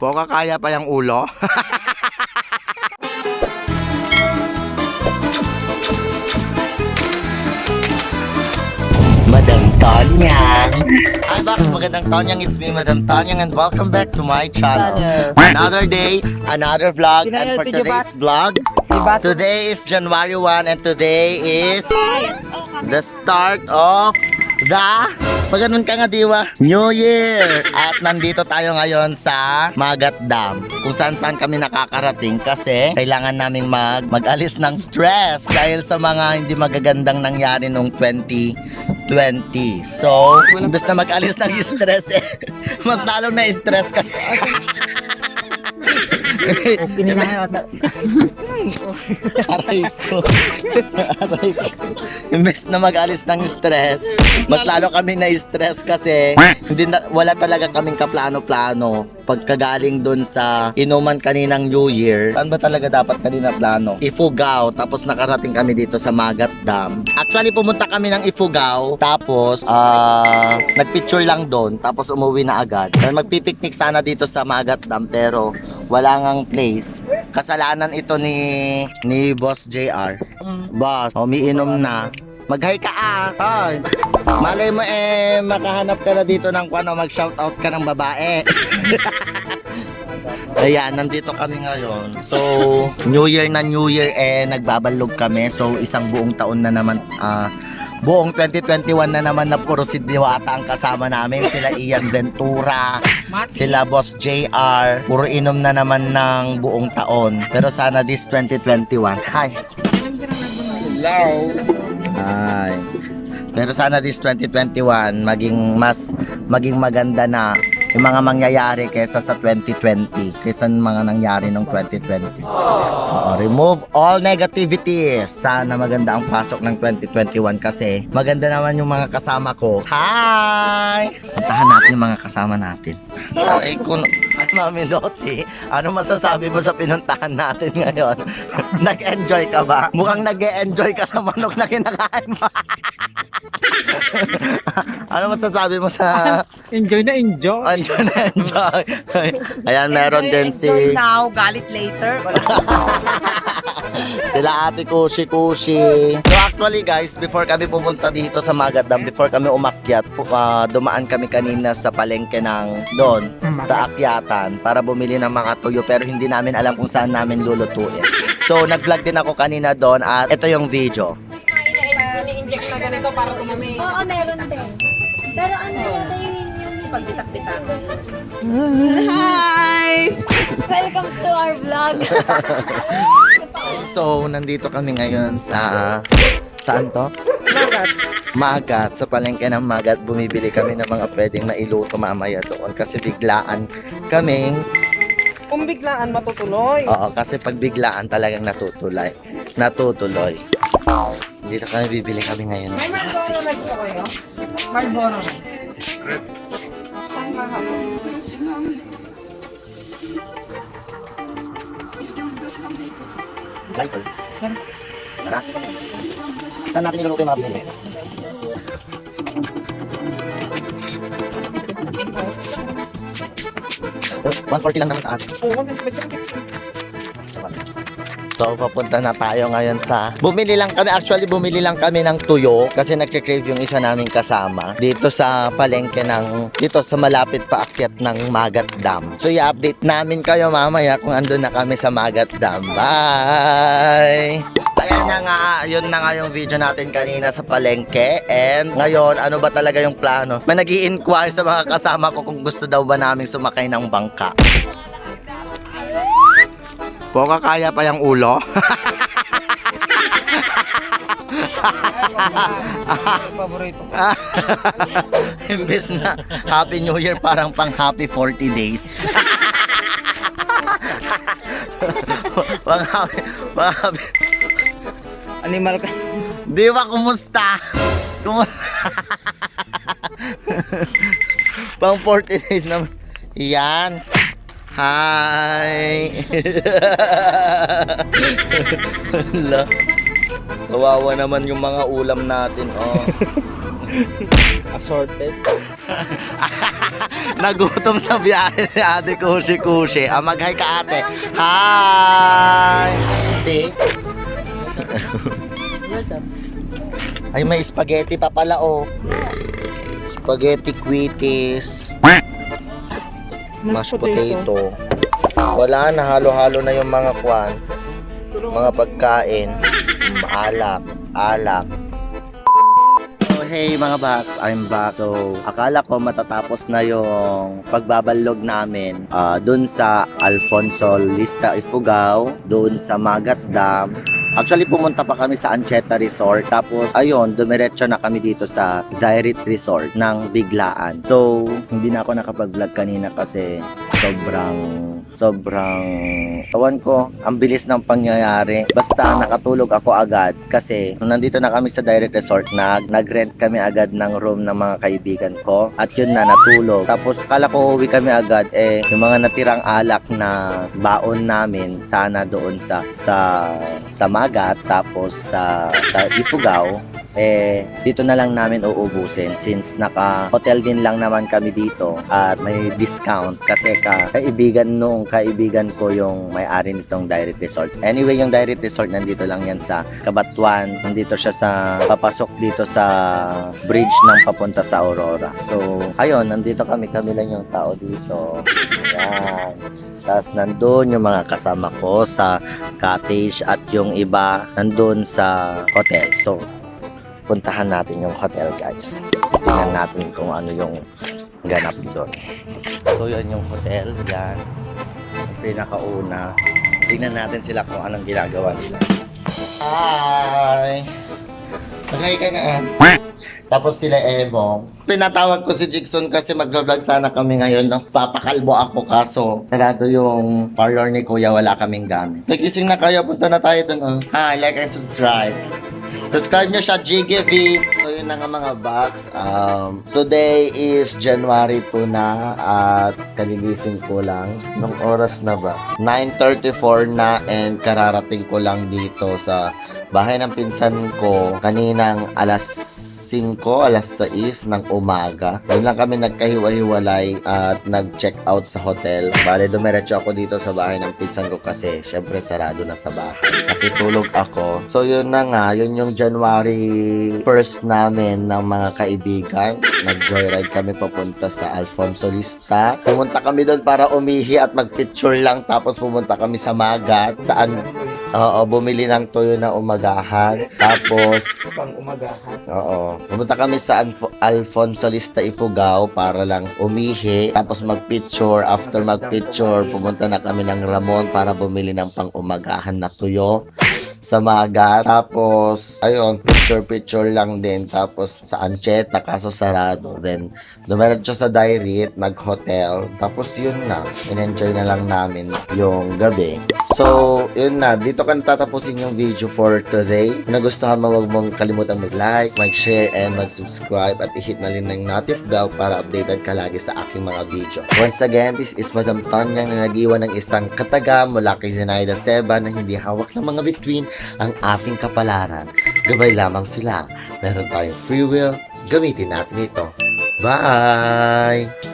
Poka kaya pa yung ulo? Madam Tonyang. Hi Box, magandang Tonyang. It's me, Madam Tonyang, and welcome back to my channel. Another day, another vlog, and for today's vlog, today is January 1 and today is the start of the pagano'n ka nga diwa, New Year! At nandito tayo ngayon sa Magat Dam, kung saan kami nakakarating kasi kailangan naming mag-alis ng stress dahil sa mga hindi magagandang nangyari nung 2020. So, imbes na mag-alis ng stress mas lalong na-stress kasi Okay na nga. aray ko. Aray ko. Imbes na mag-alis ng stress, mas lalo kami na-stress kasi wala talaga kaming kaplano-plano. Pagkagaling dun sa inuman kaninang New Year, saan ba talaga dapat kanina plano? Ifugao, tapos nakarating kami dito sa Magat Dam. Actually, pumunta kami ng Ifugao, tapos nagpicture lang doon, tapos umuwi na agad. Magpipiknik sana dito sa Magat Dam, pero wala ngang place. Kasalanan ito ni Boss JR. Boss, umiinom na. Mag-hi ka Hi. Malay mo makahanap ka na dito ng mag-shoutout ka ng babae. Ayan, nandito kami ngayon. So, New Year na New Year nagbabalog kami. So, isang buong taon na naman, buong 2021 na naman na puro si Diwata ang kasama namin. Sila Ian Ventura, sila Boss JR. Puro inom na naman ng buong taon. Pero sana this 2021. Hi. Hello. Hi. Pero sana this 2021 maging maganda na yung mga mangyayari kaysa sa 2020, kaysa mga nangyari nung 2020. Remove all negativities. Sana maganda ang pasok ng 2021 kasi maganda naman yung mga kasama ko. Hi! Puntahan natin yung mga kasama natin. Ay, Mami Loti, ano masasabi mo sa pinuntahan natin ngayon? Nag-enjoy ka ba? Mukhang nag-enjoy ka sa manok na kinakain mo. Ano masasabi mo sa... Enjoy na enjoy. Enjoy na enjoy. Ayan, meron din si... Enjoy now, galit later. Sila Ate Kushi. So actually guys, before kami pumunta dito sa Magat Dam, before kami umakyat, dumaan kami kanina sa palengke ng doon, sa akyatan, para bumili ng mga tuyo, pero hindi namin alam kung saan namin lulutuin. So nag-vlog din ako kanina doon at ito yung video. Ni-inject na ganito para tumami. Oo, meron din. Pero ano yata yung Pagbitak-bitak. Hi! Welcome to our vlog. So nandito kami ngayon sa... Saan to? Magat. Sa palengke ng Magat, bumibili kami ng mga pwedeng mailuto mamaya doon kasi biglaan kaming... Kung biglaan matutuloy. Oo, kasi pag biglaan talagang natutuloy. Dito kami bibili kami ngayon. May Marlboro na gusto kayo? Marlboro na. Lighter. Tara. Saan natin niluluto yung mga pinili? $140 lang naman sa atin. So, papunta na tayo ngayon sa... Bumili lang kami ng tuyo kasi nagkikrave yung isa naming kasama dito sa palengke dito sa malapit paakyat ng Magat Dam. So, i-update namin kayo mamaya kung andun na kami sa Magat Dam. Bye! Ayan na nga, yun na nga yung video natin kanina sa palengke. And ngayon, ano ba talaga yung plano? May nag-i-inquire sa mga kasama ko kung gusto daw ba naming sumakay ng bangka. Poka kaya pa yung ulo? Paborito ko. Imbes na Happy New Year, parang pang Happy 40 days. pang happy. Animal ka. Di ba, kumusta? Pang 40 days naman. Yan. Hi! Hala. Kawawa naman yung mga ulam natin, oh. Assorted. Nagutom sa biyahe si Ate Kushi. Mag-hi ka, ate. Hi! See? Ay, may spaghetti pa pala, oh. Spaghetti quitis. Mashed potato. Wala na, halo-halo na yung mga kwan. Mga pagkain. Alak. So, hey mga bats, I'm back. So, akala ko matatapos na yung pagbabalog namin dun sa Alfonso Lista Ifugao, dun sa Magat Dam. Actually, pumunta pa kami sa Ancheta Resort. Tapos, ayun, dumiretso na kami dito sa Direct Resort ng Biglaan. So, hindi na ako nakapag-vlog kanina kasi sobrang tawan ko, ang bilis ng pangyayari. Basta nakatulog ako agad kasi nung nandito na kami sa Direct Resort, nag-rent kami agad ng room ng mga kaibigan ko at yun na, natulog. Tapos kala ko uwi kami agad, yung mga natirang alak na baon namin sana doon sa Magat, tapos sa Ifugao, dito na lang namin uubusin since naka-hotel din lang naman kami dito at may discount kasi kaibigan ko yung may-ari nitong Direct Resort. Anyway, yung Direct Resort nandito lang yan sa Cabanatuan. Nandito siya papasok dito sa bridge ng papunta sa Aurora. So, ayun, nandito kami lang yung tao dito. Yan. Tapos nandun yung mga kasama ko sa cottage at yung iba nandun sa hotel. So, puntahan natin yung hotel, guys. Tingnan natin kung ano yung ganap doon. So, yun yung hotel. Yan. Yung pinakauna. Tingnan natin sila kung anong ginagawa nila. Hi! Magay ka nga. Tapos sila Ebong. Pinatawag ko si Jigson kasi mag-vlog sana kami ngayon. No? Papakalbo ako kaso sarado yung parlor ni Kuya, wala kaming gamit. Nagising na kayo, punta na tayo dun. Oh. Hi, like and subscribe. Subscribe nyo siya, JGV. So yun na nga mga box. Today is January 2 na at kaligising ko lang. Nung oras na ba? 9:34 na and kararating ko lang dito sa bahay ng pinsan ko kaninang alas 5, alas 6 ng umaga. Doon lang kami nagkahiwa-hiwalay at nag-check out sa hotel. Bale, dumiretso ako dito sa bahay ng pinsan ko kasi syempre sarado na sa bahay. Nakitulog ako. So, yun na nga. Yun yung January 1st namin ng mga kaibigan. Nag-joyride kami papunta sa Alfonso Lista. Pumunta kami doon para umihi at mag-picture lang. Tapos pumunta kami sa Magat. Saan? Oo, bumili ng tuyo na umagahan. Tapos, Pang umagahan. oo. Pumunta kami sa Alfonso Lista Ifugao para lang umihi. Tapos mag-picture. After mag-picture, pumunta na kami ng Ramon para bumili ng pang-umagahan na tuyo sa Magat. Tapos, ayun, picture lang din. Tapos, sa Ancheta, kaso sarado. Then, dumiretso sa Direct, nag-hotel. Tapos, yun na. In-enjoy na lang namin yung gabi. So, yun na. Dito ka tatapusin yung video for today. Kung nagustuhan mo, huwag mong kalimutan mag-like, mag-share, and mag-subscribe. At i-hit na rin ng notif bell para updated ka lagi sa aking mga video. Once again, this is Madam Tonyang na nag-iwan ng isang kataga mula kay Zenaida Seba na hindi hawak ng mga bituin ang ating kapalaran. Gabay lamang sila. Meron tayong free will. Gamitin natin ito. Bye!